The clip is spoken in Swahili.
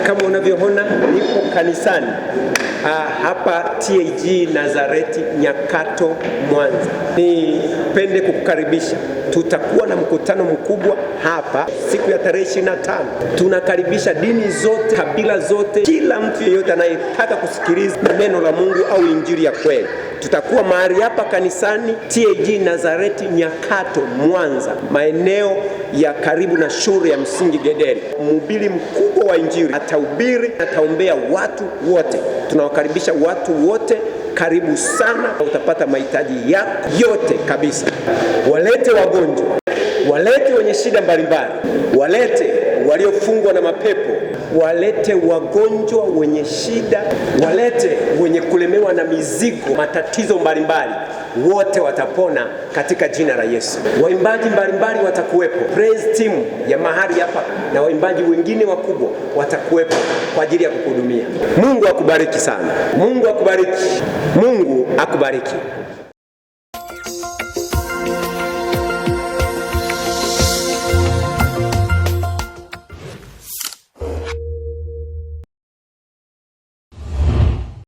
Kama unavyoona nipo kanisani hapa TAG Nazareti Nyakato Mwanza. Nipende kukukaribisha, tutakuwa na mkutano mkubwa hapa siku ya tarehe 25. Tunakaribisha dini zote, kabila zote, kila mtu yeyote anayetaka kusikiliza neno la Mungu au injili ya kweli. Tutakuwa mahali hapa kanisani TAG Nazareti Nyakato Mwanza, maeneo ya karibu na shule ya msingi Gederi. Mhubiri mkubwa wa injili atahubiri, ataombea watu wote. Tunawakaribisha watu wote, karibu sana. Utapata mahitaji yako yote kabisa. Walete wagonjwa, walete wenye shida mbalimbali, walete waliofungwa na mapepo, walete wagonjwa wenye shida, walete wenye kulemewa na mizigo, matatizo mbalimbali, wote watapona katika jina la Yesu. Waimbaji mbalimbali watakuwepo, praise team ya mahali hapa na waimbaji wengine wakubwa watakuwepo kwa ajili ya kukuhudumia. Mungu akubariki sana. Mungu akubariki. Mungu akubariki.